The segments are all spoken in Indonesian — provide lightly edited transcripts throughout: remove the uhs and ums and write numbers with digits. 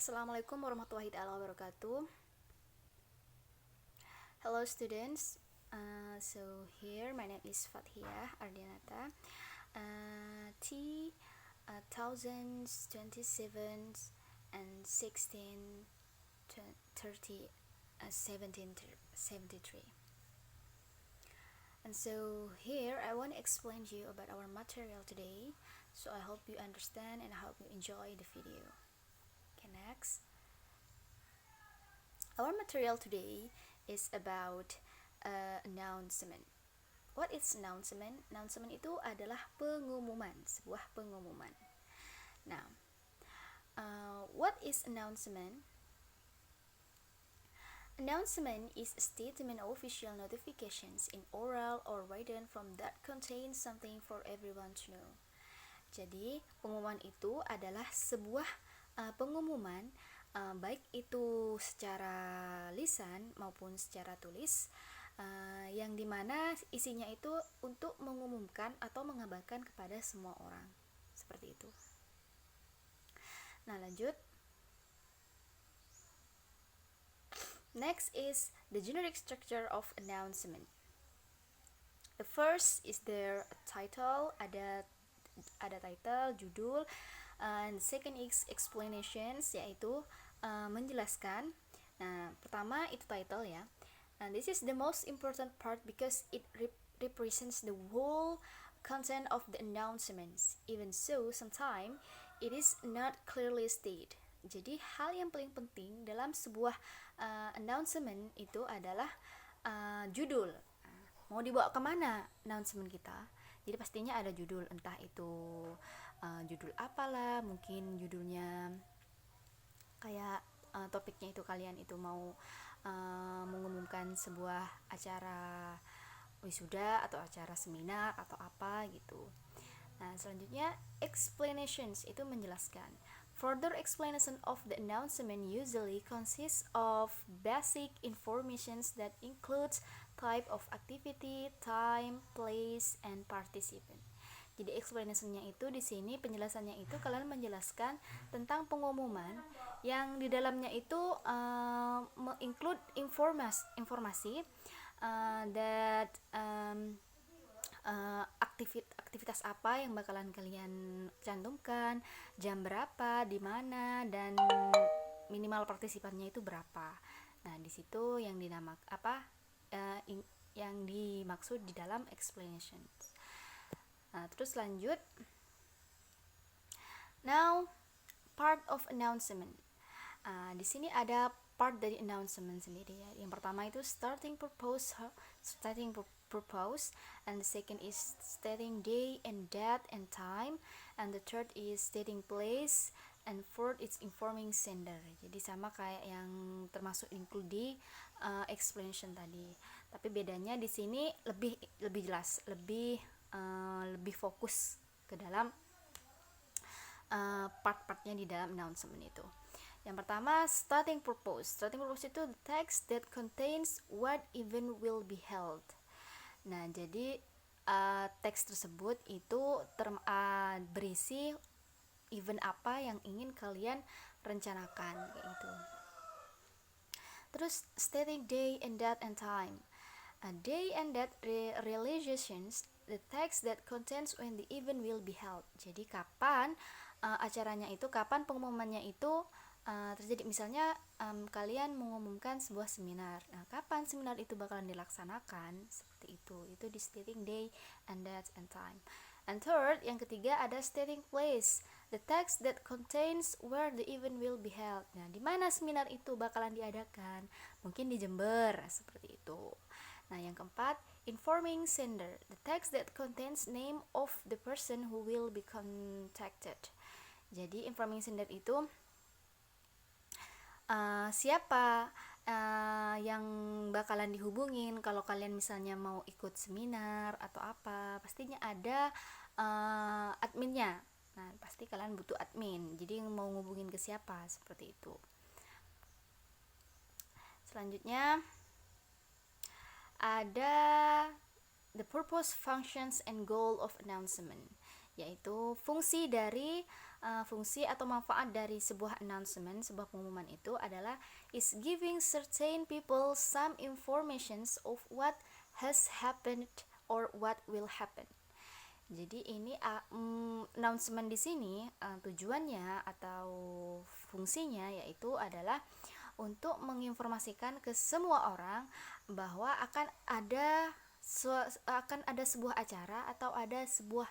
Assalamualaikum warahmatullahi wabarakatuh. Hello students. Here my name is Fathia Ardianata. T 1027 and 16 30 1773. And so here I want to explain to you about our material today. So I hope you understand and I hope you enjoy the video. Okay, next. Our material today is about announcement. What is announcement? Announcement itu adalah pengumuman, sebuah pengumuman. Now, what is announcement? Announcement is a statement of official notifications in oral or written form that contains something for everyone to know. Jadi, pengumuman itu adalah sebuah pengumuman baik itu secara lisan maupun secara tulis, yang dimana isinya itu untuk mengumumkan atau mengabarkan kepada semua orang, seperti itu. Nah, lanjut. Next is the generic structure of announcement. The first is their title, ada title, judul, and second is explanations, yaitu menjelaskan. Nah, pertama itu title ya. And this is the most important part because it represents the whole content of the announcements. Even so, sometimes it is not clearly stated. Jadi hal yang paling penting dalam sebuah announcement itu adalah judul. Mau dibawa kemana announcement kita? Jadi pastinya ada judul, entah itu judul apalah, mungkin judulnya kayak topiknya itu kalian itu mau mengumumkan sebuah acara wisuda atau acara seminar atau apa gitu. Nah, selanjutnya explanations itu menjelaskan. Further explanation of the announcement usually consists of basic informations that includes type of activity, time, place, and participant. Jadi explanation-nya itu di sini penjelasannya itu kalian menjelaskan tentang pengumuman yang di dalamnya itu include informasi that aktivitas apa yang bakalan kalian cantumkan, jam berapa, di mana, dan minimal partisipannya itu berapa. Nah, di situ yang yang dimaksud di dalam explanations. Nah, terus lanjut. Now, part of announcement. Di sini ada part dari announcement sendiri ya. Yang pertama itu starting purpose, and the second is stating day and date and time, and the third is stating place, and fourth is informing sender. Jadi sama kayak yang termasuk include di explanation tadi. Tapi bedanya di sini lebih jelas, lebih fokus ke dalam part-partnya di dalam announcement itu. Yang pertama, starting purpose. Starting purpose itu the text that contains what event will be held. Nah, jadi teks tersebut itu berisi event apa yang ingin kalian rencanakan gitu. Terus stating day and date and time. Day and date realizations, the text that contains when the event will be held. Jadi kapan acaranya itu, kapan pengumumannya itu terjadi. Misalnya kalian mengumumkan sebuah seminar. Nah, kapan seminar itu bakalan dilaksanakan? Seperti itu. Itu di stating day and date and time. And third, yang ketiga ada stating place. The text that contains where the event will be held. Nah, di mana seminar itu bakalan diadakan? Mungkin di Jember, seperti itu. Nah, yang keempat, informing sender. The text that contains name of the person who will be contacted. Jadi informing sender itu siapa yang bakalan dihubungin kalau kalian misalnya mau ikut seminar atau apa, pastinya ada adminnya. Nah, pasti kalian butuh admin, jadi mau ngubungin ke siapa, seperti itu. Selanjutnya ada the purpose, functions, and goal of announcement, yaitu fungsi dari fungsi atau manfaat dari sebuah announcement, sebuah pengumuman itu adalah is giving certain people some informations of what has happened or what will happen. Jadi ini announcement di sini tujuannya atau fungsinya yaitu adalah untuk menginformasikan ke semua orang bahwa akan ada sebuah acara atau ada sebuah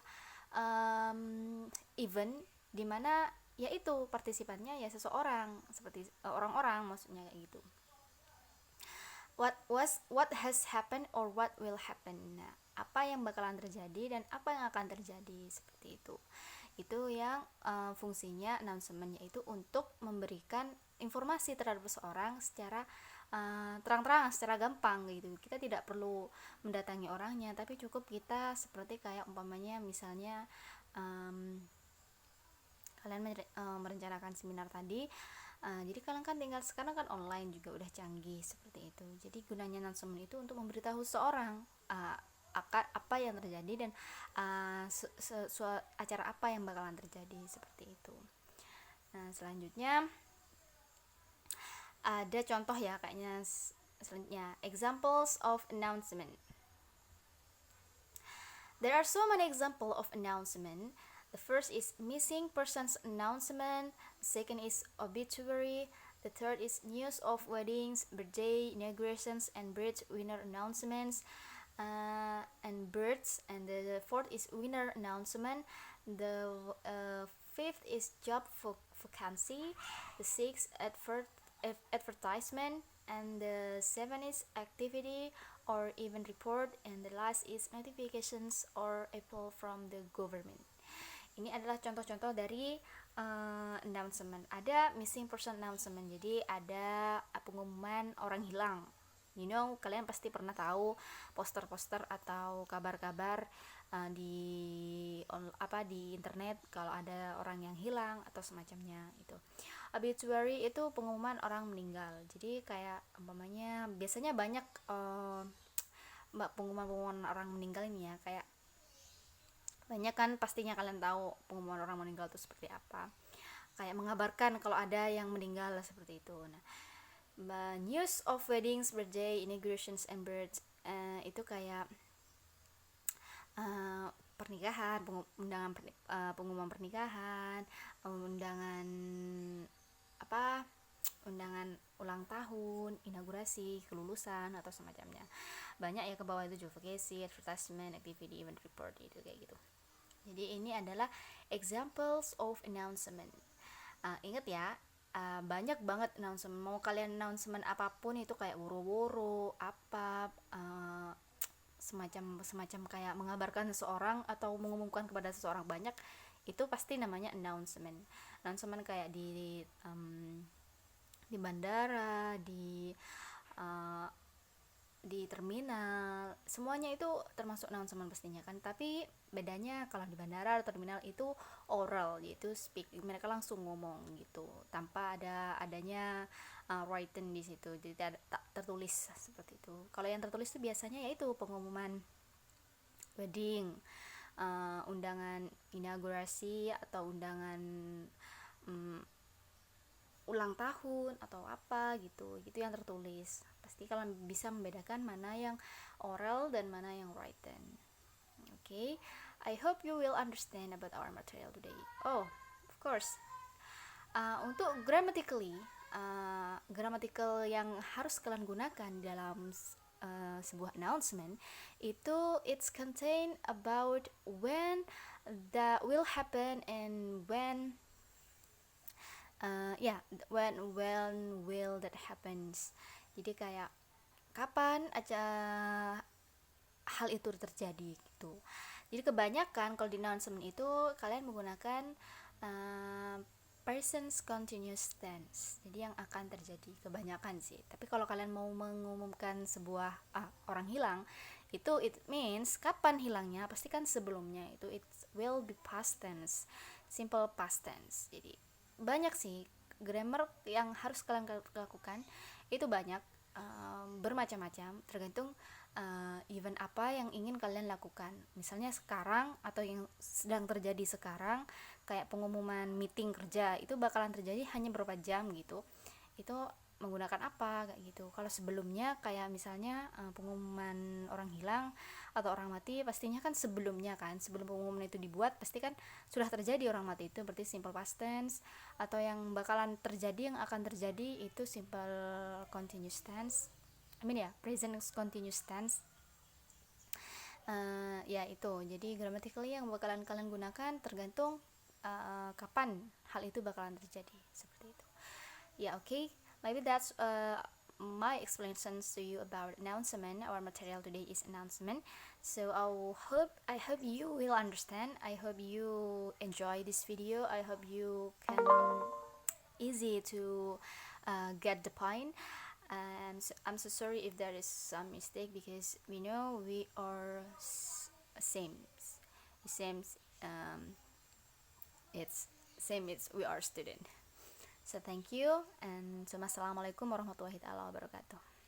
event di mana yaitu partisipannya ya seseorang, seperti orang-orang maksudnya kayak gitu. What has happened or what will happen. Nah, apa yang bakalan terjadi dan apa yang akan terjadi, seperti itu. Itu yang fungsinya announcement, yaitu untuk memberikan informasi terhadap seseorang secara terang-terangan, secara gampang gitu. Kita tidak perlu mendatangi orangnya, tapi cukup kita seperti kayak umpamanya misalnya kalian merencanakan seminar tadi, jadi kalian kan tinggal sekarang kan online juga udah canggih seperti itu. Jadi gunanya announcement itu untuk memberitahu seorang apa yang terjadi dan acara apa yang bakalan terjadi, seperti itu. Nah, selanjutnya ada contoh ya kayaknya. Selanjutnya, examples of announcement. There are so many examples of announcement. The first is missing persons announcement. The second is obituary. The third is news of weddings, birthday, inaugurations, and breadwinner announcements. And births. And the fourth is winner announcement. The fifth is job vacancy. The sixth advertisement. And the seventh is activity or event report, and the last is notifications or appeal from the government. Ini adalah contoh-contoh dari announcement. Ada missing person announcement, jadi ada pengumuman orang hilang. Kalian pasti pernah tahu poster-poster atau kabar-kabar di internet kalau ada orang yang hilang atau semacamnya itu. Obituary itu pengumuman orang meninggal. Jadi kayak umpamanya biasanya banyak pengumuman orang meninggal ini ya, kayak banyak kan pastinya kalian tahu pengumuman orang meninggal itu seperti apa. Kayak mengabarkan kalau ada yang meninggal seperti itu. Nah, news of weddings, birthday, inaugurations, and births itu kayak pernikahan, pengumuman pernikahan, undangan ulang tahun, inaugurasi, kelulusan atau semacamnya. Banyak ya ke bawah itu advocacy, advertisement, activity, event report, itu kayak gitu. Jadi ini adalah examples of announcement. Ingat ya, banyak banget announcement. Mau kalian announcement apapun itu kayak woro-woro apa semacam kayak mengabarkan seseorang atau mengumumkan kepada seseorang banyak, itu pasti namanya announcement kayak di bandara, di terminal, semuanya itu termasuk announcement pastinya kan. Tapi bedanya kalau di bandara atau terminal itu oral, yaitu speak, mereka langsung ngomong gitu tanpa adanya written di situ, jadi tak tertulis seperti itu. Kalau yang tertulis itu biasanya yaitu pengumuman wedding, undangan inaugurasi atau undangan ulang tahun atau apa gitu yang tertulis. Pasti kalian bisa membedakan mana yang oral dan mana yang written. Okay, I hope you will understand about our material today. Oh, of course, untuk grammatical yang harus kalian gunakan dalam sebuah announcement itu it's contain about when that will happen and when when will that happens. Jadi kayak kapan aja hal itu terjadi gitu. Jadi kebanyakan kalau di announcement itu kalian menggunakan present continuous tense. Jadi yang akan terjadi kebanyakan sih. Tapi kalau kalian mau mengumumkan sebuah orang hilang, itu it means kapan hilangnya, pasti kan sebelumnya itu it will be past tense, simple past tense. Jadi banyak sih grammar yang harus kalian lakukan, itu banyak, bermacam-macam tergantung event apa yang ingin kalian lakukan. Misalnya sekarang atau yang sedang terjadi sekarang, kayak pengumuman meeting kerja itu bakalan terjadi hanya beberapa jam gitu, itu menggunakan apa kayak gitu. Kalau sebelumnya kayak misalnya pengumuman orang hilang atau orang mati, pastinya kan sebelumnya kan, sebelum pengumuman itu dibuat pasti kan sudah terjadi orang mati, itu berarti simple past tense. Atau yang bakalan terjadi, yang akan terjadi, itu simple continuous tense, present continuous tense. Ya itu, jadi grammatically yang bakalan kalian gunakan tergantung kapan hal itu bakalan terjadi, seperti itu ya. Okay, maybe that's my explanations to you about announcement. Our material today is announcement, so I hope you will understand. I hope you enjoy this video. I hope you can easy to get the point. And I'm so sorry if there is some mistake, because we know we are same same it's same, it's we are student. So thank you, and assalamualaikum warahmatullahi wabarakatuh.